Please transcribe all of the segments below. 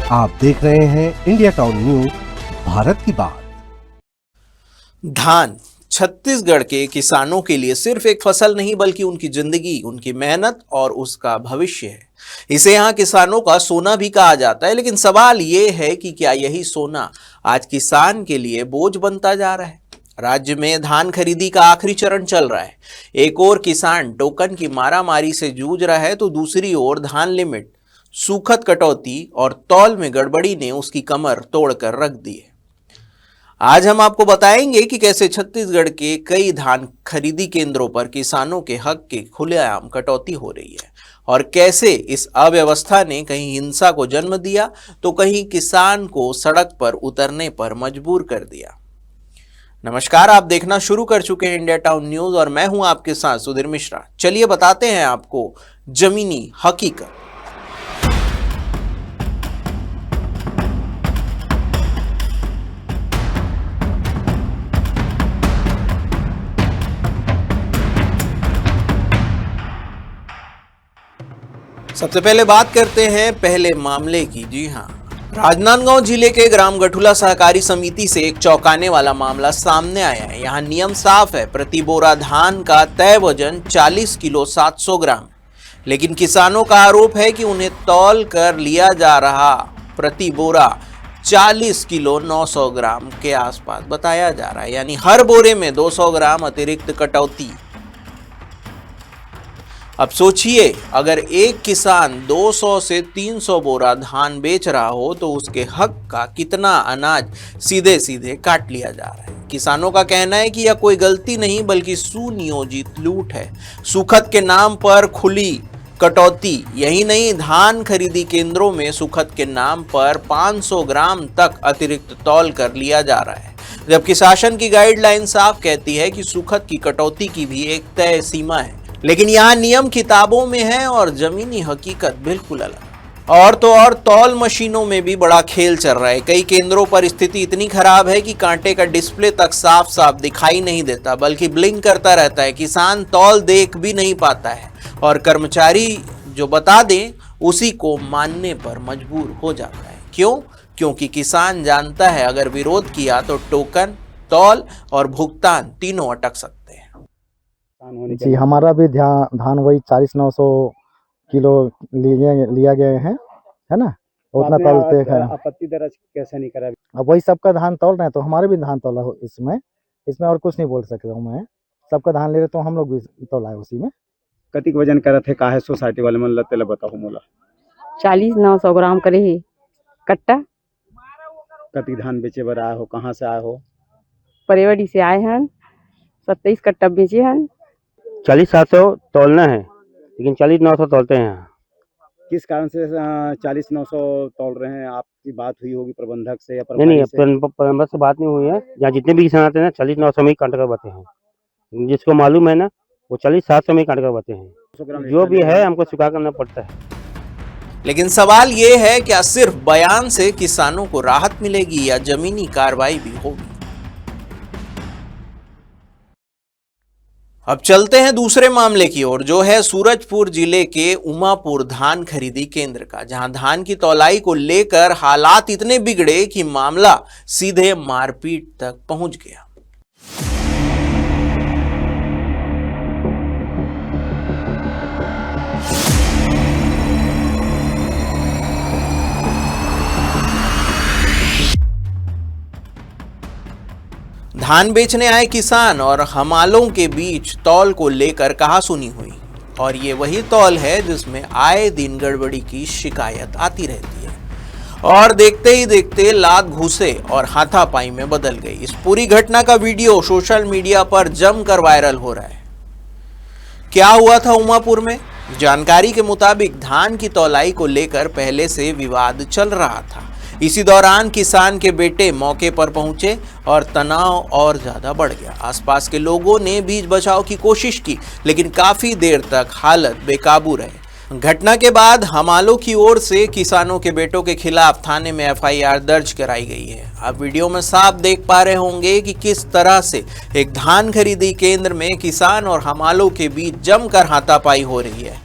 आप देख रहे हैं इंडिया टाउन न्यूज, भारत की बात। धान छत्तीसगढ़ के किसानों के लिए सिर्फ एक फसल नहीं बल्कि उनकी जिंदगी, उनकी मेहनत और उसका भविष्य है। इसे यहाँ किसानों का सोना भी कहा जाता है। लेकिन सवाल ये है कि क्या यही सोना आज किसान के लिए बोझ बनता जा रहा है? राज्य में धान खरीदी का आखिरी चरण चल रहा है। एक ओर किसान टोकन की मारामारी से जूझ रहा है तो दूसरी ओर धान लिमिट, सूखत कटौती और तौल में गड़बड़ी ने उसकी कमर तोड़कर रख दी है। आज हम आपको बताएंगे कि कैसे छत्तीसगढ़ के कई धान खरीदी केंद्रों पर किसानों के हक के खुलेआम कटौती हो रही है और कैसे इस अव्यवस्था ने कहीं हिंसा को जन्म दिया तो कहीं किसान को सड़क पर उतरने पर मजबूर कर दिया। नमस्कार, आप देखना शुरू कर चुके हैं इंडिया टाउन न्यूज और मैं हूं आपके साथ सुधीर मिश्रा। चलिए बताते हैं आपको जमीनी हकीकत। सबसे पहले बात करते हैं पहले मामले की। जी हां, राजनांदगांव जिले के ग्राम गठुला सहकारी समिति से एक चौंकाने वाला मामला सामने आया है। यहां नियम साफ है, प्रति बोरा धान का तय वजन 40 किलो 700 ग्राम, लेकिन किसानों का आरोप है कि उन्हें तौल कर लिया जा रहा प्रति बोरा 40 किलो 900 ग्राम के आसपास बताया जा रहा है, यानी हर बोरे में 200 ग्राम अतिरिक्त कटौती। अब सोचिए, अगर एक किसान 200 से 300 बोरा धान बेच रहा हो तो उसके हक का कितना अनाज सीधे सीधे काट लिया जा रहा है। किसानों का कहना है कि यह कोई गलती नहीं बल्कि सुनियोजित लूट है। सुखद के नाम पर खुली कटौती। यही नहीं, धान खरीदी केंद्रों में सुखद के नाम पर 500 ग्राम तक अतिरिक्त तौल कर लिया जा रहा है, जबकि शासन की गाइडलाइन साफ कहती है कि सुखद की कटौती की भी एक तय सीमा है। लेकिन यहाँ नियम किताबों में है और जमीनी हकीकत बिल्कुल अलग। और तो और तौल मशीनों में भी बड़ा खेल चल रहा है। कई केंद्रों पर स्थिति इतनी खराब है कि कांटे का डिस्प्ले तक साफ साफ दिखाई नहीं देता बल्कि ब्लिंक करता रहता है। किसान तौल देख भी नहीं पाता है और कर्मचारी जो बता दें उसी को मानने पर मजबूर हो जाता है। क्यों? क्योंकि किसान जानता है अगर विरोध किया तो टोकन, तौल और भुगतान तीनों अटक सकते हैं। जी, हमारा भी धान वही 40-900 किलो लिया गया है ना, उतना तौलते हैं। आपत्ति दर्ज कैसे नहीं करा? अब वही सबका धान तौल रहे हैं तो हमारे भी धान तौला हो इसमें और कुछ नहीं बोल सकता हूँ मैं। सबका धान ले रहे तो हम लोग भी तौला है उसी में। कतिक वजन करत है काहे सोसाइटी वाले मन लते ला बताओ मोला। 40-900 ग्राम करे ही कट्टा। कतिक धान बेचे बर आए हो, कहाँ से आए हो? परेवाड़ी से आए हैं, 27 कट्टा बेचे हैं। 40-700 तौलना है, लेकिन 40-900 तौलते हैं। किस कारण से 40-900 तौल रहे हैं? आपकी बात हुई होगी प्रबंधक से या नहीं, प्रबंधक से बात नहीं हुई है। यहाँ जितने भी किसान आते हैं 40-900 में ही काट कर बातें हैं। जिसको मालूम है ना वो 40-700 में ही काट कर बातें हैं। जो भी है हमको स्वीकार करना पड़ता है। लेकिन सवाल ये है, क्या सिर्फ बयान से किसानों को राहत मिलेगी या जमीनी कार्रवाई भी होगी? अब चलते हैं दूसरे मामले की ओर, जो है सूरजपुर जिले के उमापुर धान खरीदी केंद्र का, जहां धान की तौलाई को लेकर हालात इतने बिगड़े कि मामला सीधे मारपीट तक पहुंच गया। धान बेचने आए किसान और हमालों के बीच तौल को लेकर कहासुनी हुई और ये वही तौल है जिसमें आए दिन गड़बड़ी की शिकायत आती रहती है और देखते ही देखते लात घुसे और हाथापाई में बदल गई। इस पूरी घटना का वीडियो सोशल मीडिया पर जमकर वायरल हो रहा है। क्या हुआ था उमापुर में? जानकारी के मुताबिक धान की तौलाई को लेकर पहले से विवाद चल रहा था। इसी दौरान किसान के बेटे मौके पर पहुंचे और तनाव और ज्यादा बढ़ गया। आसपास के लोगों ने बीच बचाव की कोशिश की, लेकिन काफी देर तक हालत बेकाबू रहे। घटना के बाद हमालों की ओर से किसानों के बेटों के खिलाफ थाने में एफआईआर दर्ज कराई गई है। आप वीडियो में साफ देख पा रहे होंगे कि किस तरह से एक धान खरीदी केंद्र में किसान और हमालों के बीच जमकर हाथापाई हो रही है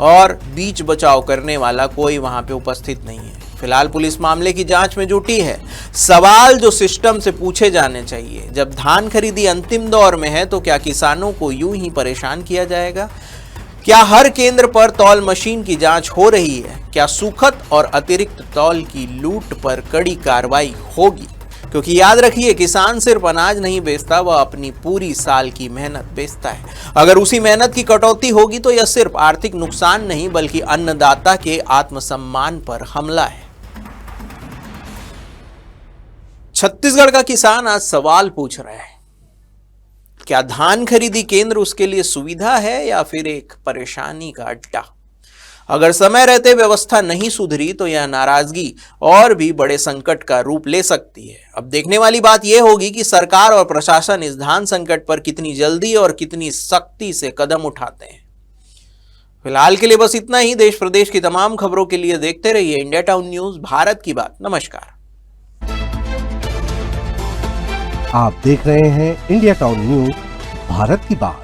और बीच बचाव करने वाला कोई वहां पे उपस्थित नहीं है। फिलहाल पुलिस मामले की जांच में जुटी है। सवाल जो सिस्टम से पूछे जाने चाहिए, जब धान खरीदी अंतिम दौर में है तो क्या किसानों को यूं ही परेशान किया जाएगा? क्या हर केंद्र पर तौल मशीन की जांच हो रही है? क्या सुखद और अतिरिक्त तौल की लूट पर कड़ी कार्रवाई होगी? क्योंकि याद रखिए, किसान सिर्फ अनाज नहीं बेचता, वह अपनी पूरी साल की मेहनत बेचता है। अगर उसी मेहनत की कटौती होगी तो यह सिर्फ आर्थिक नुकसान नहीं बल्कि अन्नदाता के आत्मसम्मान पर हमला है। छत्तीसगढ़ का किसान आज सवाल पूछ रहा है, क्या धान खरीदी केंद्र उसके लिए सुविधा है या फिर एक परेशानी का अड्डा? अगर समय रहते व्यवस्था नहीं सुधरी तो यह नाराजगी और भी बड़े संकट का रूप ले सकती है। अब देखने वाली बात यह होगी कि सरकार और प्रशासन इस धान संकट पर कितनी जल्दी और कितनी सख्ती से कदम उठाते हैं। फिलहाल के लिए बस इतना ही। देश प्रदेश की तमाम खबरों के लिए देखते रहिए इंडिया टाउन न्यूज, भारत की बात। नमस्कार। आप देख रहे हैं इंडिया टाउन न्यूज, भारत की बात।